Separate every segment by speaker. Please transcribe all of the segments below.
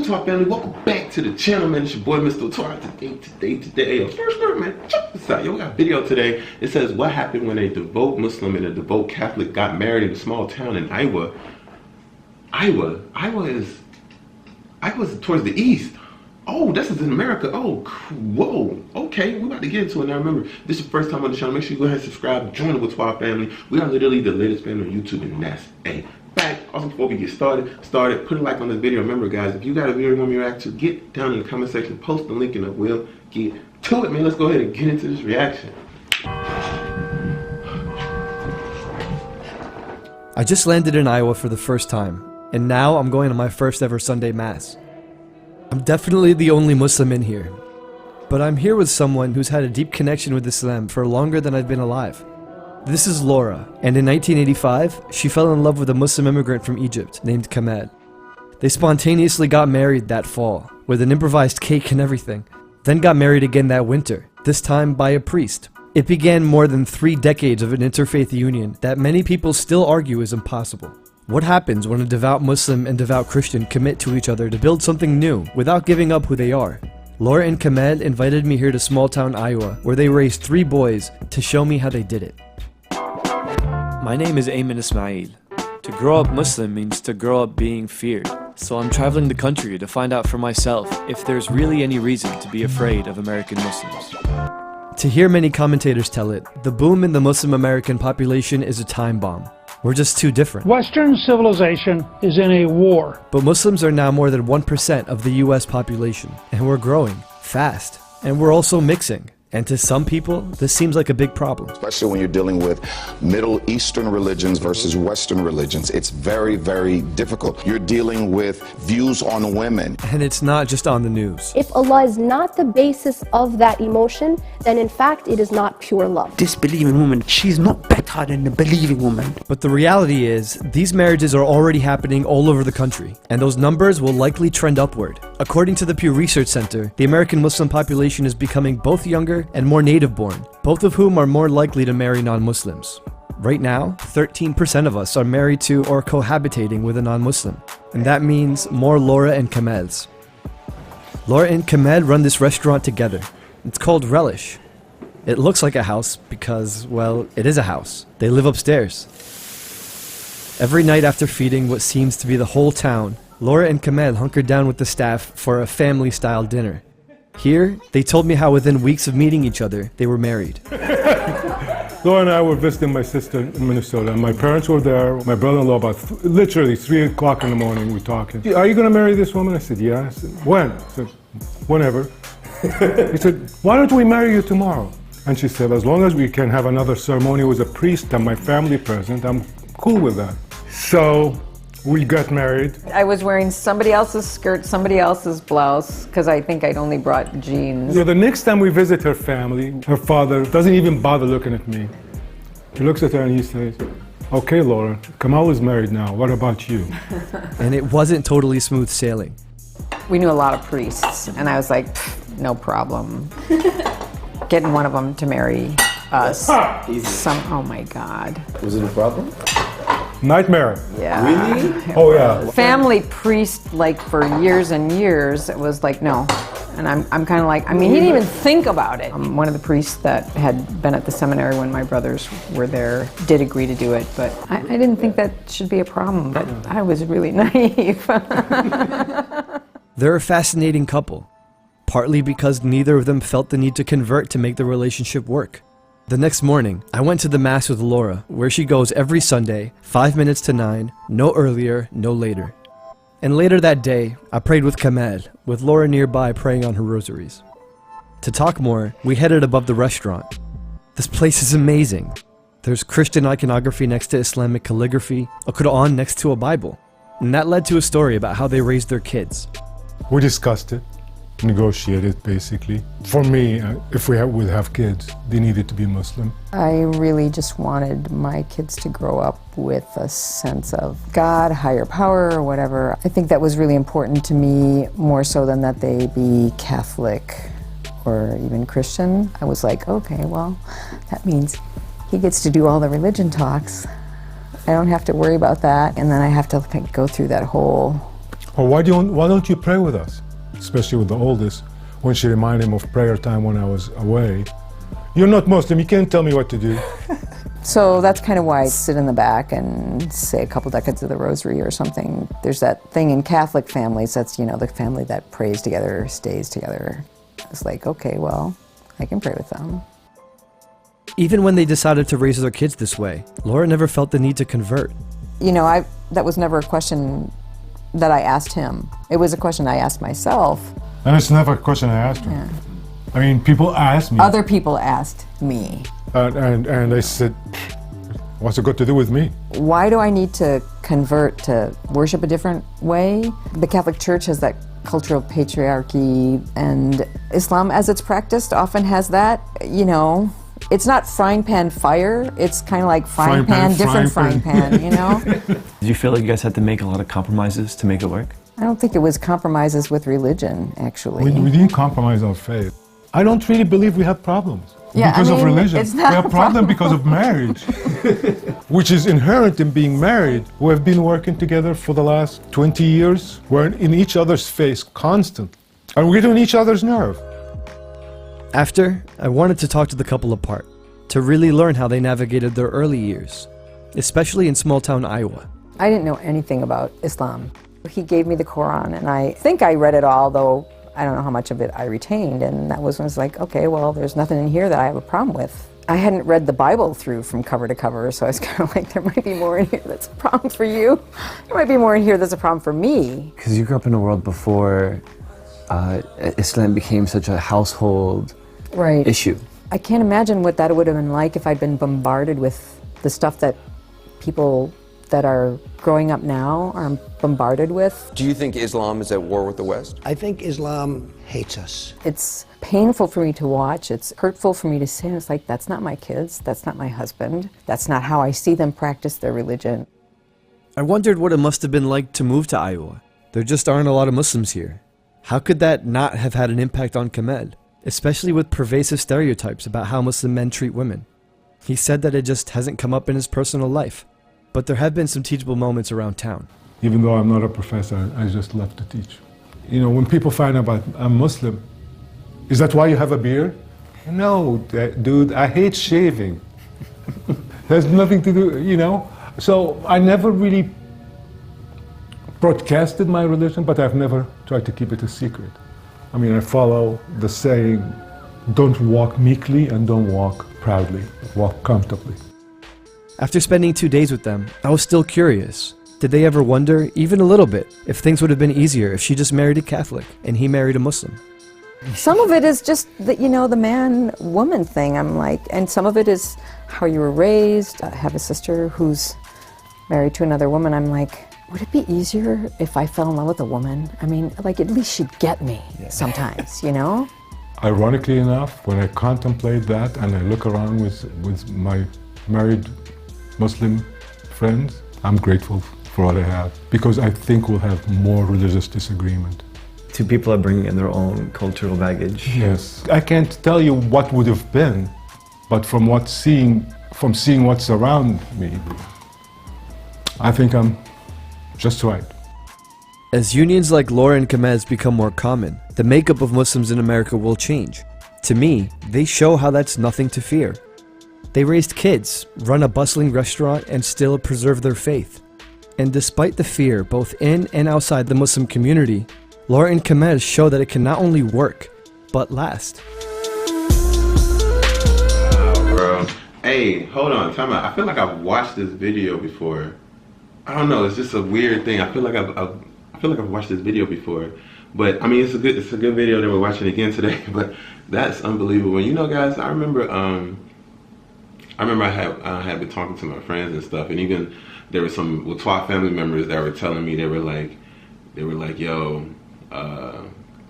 Speaker 1: Whaatwaa family, welcome back to the channel, man. It's your boy, Mr. Whaatwaa. Today, first word, man, check this out. Yo, we got a video today. It says, what happened when a devout Muslim and a devout Catholic got married in a small town in Iowa? Iowa is towards the east. Oh, this is in America. Oh, whoa. Okay, we're about to get into it now. Remember, this is your first time on the channel. Make sure you go ahead and subscribe. Join the Whaatwaa family. We are literally the latest family on YouTube, and that's a fact. Also, before we get started, put a like on this video. Remember, guys, if you got a video you want me to react to, get down in the comment section, post the link, and I will get to it, man. Let's go ahead and get into this reaction.
Speaker 2: I just landed in Iowa for the first time, and now I'm going to my first ever Sunday Mass. I'm definitely the only Muslim in here, but I'm here with someone who's had a deep connection with Islam for longer than I've been alive. This is Laura, and in 1985, she fell in love with a Muslim immigrant from Egypt named Camden. They spontaneously got married that fall, with an improvised cake and everything, then got married again that winter, this time by a priest. It began more than 3 decades of an interfaith union that many people still argue is impossible. What happens when a devout Muslim and devout Christian commit to each other to build something new without giving up who they are? Laura and Camden invited me here to small town Iowa, where they raised 3 boys, to show me how they did it.
Speaker 3: My name is Ayman Ismail. To grow up Muslim means to grow up being feared. So I'm traveling the country to find out for myself if there's really any reason to be afraid of American Muslims.
Speaker 2: To hear many commentators tell it, the boom in the Muslim American population is a time bomb. We're just too different.
Speaker 4: Western civilization is in a war.
Speaker 2: But Muslims are now more than 1% of the US population, and we're growing fast. And we're also mixing. And to some people, this seems like a big problem.
Speaker 5: Especially when you're dealing with Middle Eastern religions versus Western religions. It's very, very difficult. You're dealing with views on women.
Speaker 2: And it's not just on the news.
Speaker 6: If Allah is not the basis of that emotion, then in fact it is not pure love.
Speaker 7: Disbelieving woman, she's not better than the believing woman.
Speaker 2: But the reality is, these marriages are already happening all over the country, and those numbers will likely trend upward. According to the Pew Research Center, the American Muslim population is becoming both younger and more native-born, both of whom are more likely to marry non-Muslims. Right now, 13% of us are married to or cohabitating with a non-Muslim, and that means more Laura and Camels. Laura and Camel run this restaurant together. It's called Relish. It looks like a house because, well, it is a house. They live upstairs. Every night after feeding what seems to be the whole town, Laura and Camel hunkered down with the staff for a family-style dinner. Here, they told me how within weeks of meeting each other, they were married.
Speaker 8: Laura and I were visiting my sister in Minnesota. My parents were there, my brother-in-law, about literally 3 o'clock in the morning, we're talking. Are you gonna marry this woman? I said, yeah. I said, when? I said, whenever. He said, why don't we marry you tomorrow? And she said, as long as we can have another ceremony with a priest and my family present, I'm cool with that. So, we got married.
Speaker 9: I was wearing somebody else's skirt, somebody else's blouse, because I think I'd only brought jeans.
Speaker 8: So the next time we visit her family, her father doesn't even bother looking at me. He looks at her and he says, okay, Laura, Kamal is married now. What about you?
Speaker 2: And it wasn't totally smooth sailing.
Speaker 9: We knew a lot of priests, and I was like, no problem. Getting one of them to marry us. Oh my God.
Speaker 1: Was it a problem?
Speaker 8: Nightmare.
Speaker 9: Yeah.
Speaker 1: Really?
Speaker 8: Oh yeah.
Speaker 9: Family priest, like for years and years, it was like, no. And I'm kind of like, I mean, he didn't even think about it. One of the priests that had been at the seminary when my brothers were there did agree to do it, but I didn't think that should be a problem, but I was really naive.
Speaker 2: They're a fascinating couple, partly because neither of them felt the need to convert to make the relationship work. The next morning, I went to the Mass with Laura, where she goes every Sunday, 5 minutes to 9, no earlier, no later. And later that day, I prayed with Camel, with Laura nearby praying on her rosaries. To talk more, we headed above the restaurant. This place is amazing. There's Christian iconography next to Islamic calligraphy, a Quran next to a Bible. And that led to a story about how they raised their kids.
Speaker 8: We discussed it, negotiated basically. For me, if we would have kids, they needed to be Muslim.
Speaker 9: I really just wanted my kids to grow up with a sense of God, higher power, or whatever. I think that was really important to me, more so than that they be Catholic or even Christian. I was like, okay, well, that means he gets to do all the religion talks. I don't have to worry about that, and then I have to go through that whole
Speaker 8: Or why don't you pray with us? Especially with the oldest, when she reminded him of prayer time when I was away. You're not Muslim, you can't tell me what to do.
Speaker 9: So that's kind of why I sit in the back and say a couple decades of the rosary or something. There's that thing in Catholic families, that's, the family that prays together, stays together. It's like, okay, well, I can pray with them.
Speaker 2: Even when they decided to raise their kids this way, Laura never felt the need to convert.
Speaker 9: That was never a question that I asked him. It was a question I asked myself.
Speaker 8: And it's never a question I asked her.
Speaker 9: Yeah.
Speaker 8: I mean, people ask me.
Speaker 9: Other people asked me.
Speaker 8: And I said, what's it got to do with me?
Speaker 9: Why do I need to convert to worship a different way? The Catholic Church has that cultural patriarchy, and Islam, as it's practiced, often has that. It's not frying pan fire, it's kind of like frying pan, different frying pan,
Speaker 3: Did you feel like you guys had to make a lot of compromises to make it work?
Speaker 9: I don't think it was compromises with religion, actually.
Speaker 8: We didn't compromise our faith. I don't really believe we have problems
Speaker 9: Yeah,
Speaker 8: because
Speaker 9: I
Speaker 8: of
Speaker 9: mean,
Speaker 8: religion.
Speaker 9: it's
Speaker 8: We
Speaker 9: not
Speaker 8: have
Speaker 9: a
Speaker 8: problem
Speaker 9: problem.
Speaker 8: because of marriage, which is inherent in being married. We have been working together for the last 20 years. We're in each other's face constantly, and we're on each other's nerve.
Speaker 2: After, I wanted to talk to the couple apart, to really learn how they navigated their early years, especially in small-town Iowa.
Speaker 9: I didn't know anything about Islam. He gave me the Quran, and I think I read it all, though I don't know how much of it I retained, and that was when I was like, okay, well, there's nothing in here that I have a problem with. I hadn't read the Bible through from cover to cover, so I was kind of like, there might be more in here that's a problem for you. There might be more in here that's a problem for me.
Speaker 3: Because you grew up in a world before Islam became such a household
Speaker 9: Right.
Speaker 3: issue.
Speaker 9: I can't imagine what that would have been like if I'd been bombarded with the stuff that people that are growing up now are bombarded with.
Speaker 10: Do you think Islam is at war with the West?
Speaker 7: I think Islam hates us.
Speaker 9: It's painful for me to watch. It's hurtful for me to say. It's like, that's not my kids. That's not my husband. That's not how I see them practice their religion.
Speaker 2: I wondered what it must have been like to move to Iowa. There just aren't a lot of Muslims here. How could that not have had an impact on Kamed, especially with pervasive stereotypes about how Muslim men treat women? He said that it just hasn't come up in his personal life, but there have been some teachable moments around town.
Speaker 8: Even though I'm not a professor, I just love to teach. When people find out I'm Muslim, is that why you have a beard? No, dude, I hate shaving. There's nothing to do, So I never really broadcasted my religion, but I've never tried to keep it a secret. I mean, I follow the saying, don't walk meekly and don't walk proudly, walk comfortably.
Speaker 2: After spending 2 days with them, I was still curious. Did they ever wonder, even a little bit, if things would have been easier if she just married a Catholic and he married a Muslim?
Speaker 9: Some of it is just the, the man-woman thing. I'm like, and some of it is how you were raised. I have a sister who's married to another woman. I'm like, would it be easier if I fell in love with a woman? I mean, like, at least she'd get me sometimes,
Speaker 8: Ironically enough, when I contemplate that and I look around with my married Muslim friends, I'm grateful for what I have, because I think we'll have more religious disagreement.
Speaker 3: Two people are bringing in their own cultural baggage.
Speaker 8: Yes. I can't tell you what would have been, but from seeing what's around me, I think I'm just right.
Speaker 2: As unions like Laura and Kamez become more common, the makeup of Muslims in America will change. To me, they show how that's nothing to fear. They raised kids, run a bustling restaurant, and still preserve their faith. And despite the fear both in and outside the Muslim community, Laura and Kamez show that it can not only work, but last.
Speaker 1: Wow, bro. Hey, hold on, time out. I feel like I've watched this video before. I don't know, it's just a weird thing. I feel like I've watched this video before. But I mean, it's a good video that we're watching again today. But that's unbelievable. Guys, I remember I had been talking to my friends and stuff, and even there were some Whaatwaa family members that were telling me, they were like, yo, Mr.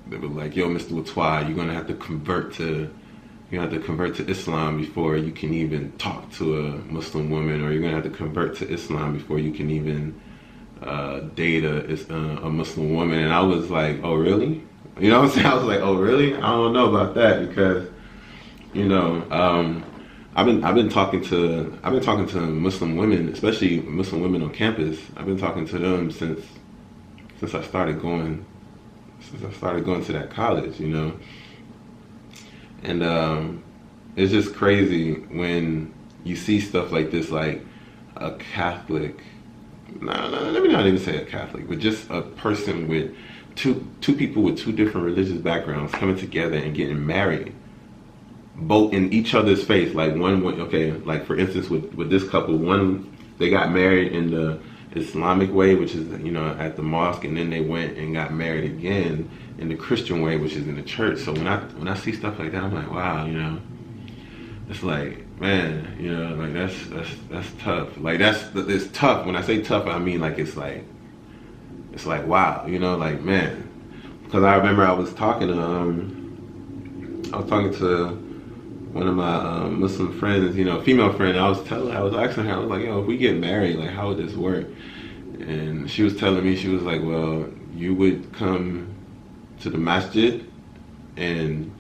Speaker 1: Whaatwaa, you're gonna have to convert to Islam before you can even talk to a Muslim woman, or you're gonna have to convert to Islam before you can even date a Muslim woman. And I was like, oh really? You know what I'm saying? I was like, oh really? I don't know about that, because I've been talking to Muslim women, especially Muslim women on campus. I've been talking to them since since I started going to that college, you know. And it's just crazy when you see stuff like this, like a Catholic, let me not even say a Catholic, but just a person with two people with two different religious backgrounds coming together and getting married, both in each other's face. Like one, okay, like for instance with this couple, one, they got married in the Islamic way, which is, you know, at the mosque, and then they went and got married again in the Christian way, which is in the church. So when I see stuff like that, I'm like, wow, you know, it's like, man, you know, like that's tough. Like it's tough. When I say tough, I mean like it's like wow, you know, like, man, because I remember I was talking to one of my Muslim friends, you know, female friend. I was asking her, I was like, yo, if we get married, like, how would this work? And she was telling me, she was like, well, you would come to the masjid and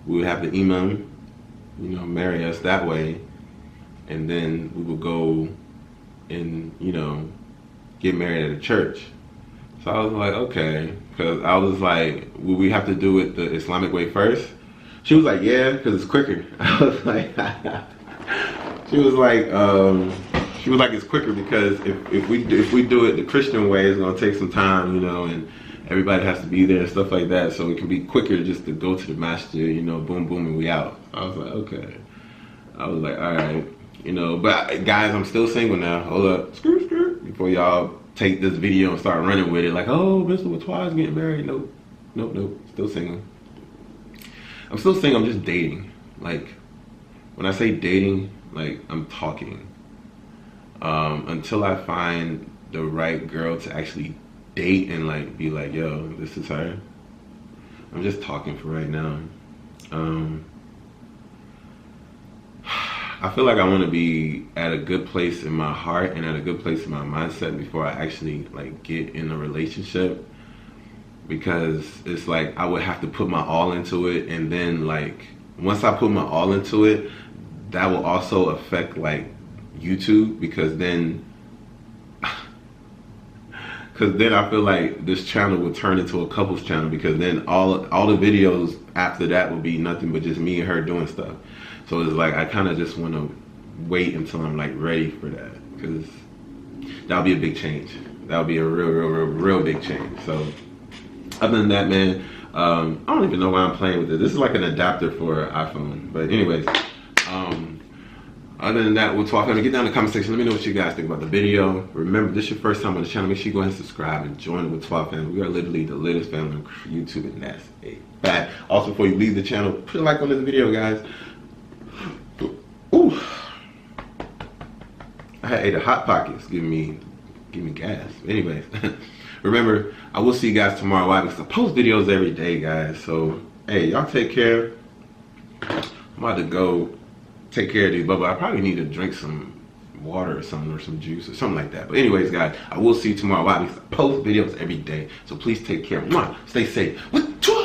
Speaker 1: we would have the imam, you know, marry us that way, and then we would go and, you know, get married at a church. So I was like, okay, because I was like, will we have to do it the Islamic way first? She was like, yeah, because it's quicker. I was like, she was like, it's quicker because if we do it the Christian way, it's gonna take some time, you know, and everybody has to be there and stuff like that. So it can be quicker just to go to the masjid, you know, boom, boom, and we out. I was like, okay. I was like, all right, you know. But guys, I'm still single now. Hold up, skirt, skirt, before y'all take this video and start running with it like, oh, Mr. Whaatwaa is getting married. Nope, still single. I'm still single, I'm just dating. Like, when I say dating, like, I'm talking. Until I find the right girl to actually date and, like, be like, yo, this is her. I'm just talking for right now. I feel like I want to be at a good place in my heart and at a good place in my mindset before I actually, like, get in a relationship. Because it's like I would have to put my all into it, and then, like, once I put my all into it, that will also affect, like, YouTube, because then I feel like this channel will turn into a couples channel, because then all the videos after that will be nothing but just me and her doing stuff. So it's like I kind of just want to wait until I'm, like, ready for that, because that'll be a big change. That'll be a real big change. So other than that, man, I don't even know why I'm playing with this. This is like an adapter for iPhone. But anyways, other than that, we'll talk. Get down in the comment section. Let me know what you guys think about the video. Remember, this is your first time on the channel. Make sure you go ahead and subscribe and join the Whaatwaa family. We are literally the latest family on YouTube, and that's a fact. Also, before you leave the channel, put a like on this video, guys. Ooh, I ate a Hot Pockets, giving me gas. Anyways. Remember, I will see you guys tomorrow. Why? Because I post videos every day, guys. So, hey, y'all take care. I'm about to go take care of these bubbles. I probably need to drink some water or something, or some juice or something like that. But anyways, guys, I will see you tomorrow. Why? Because I post videos every day. So please take care. Stay safe. Whaatwaa!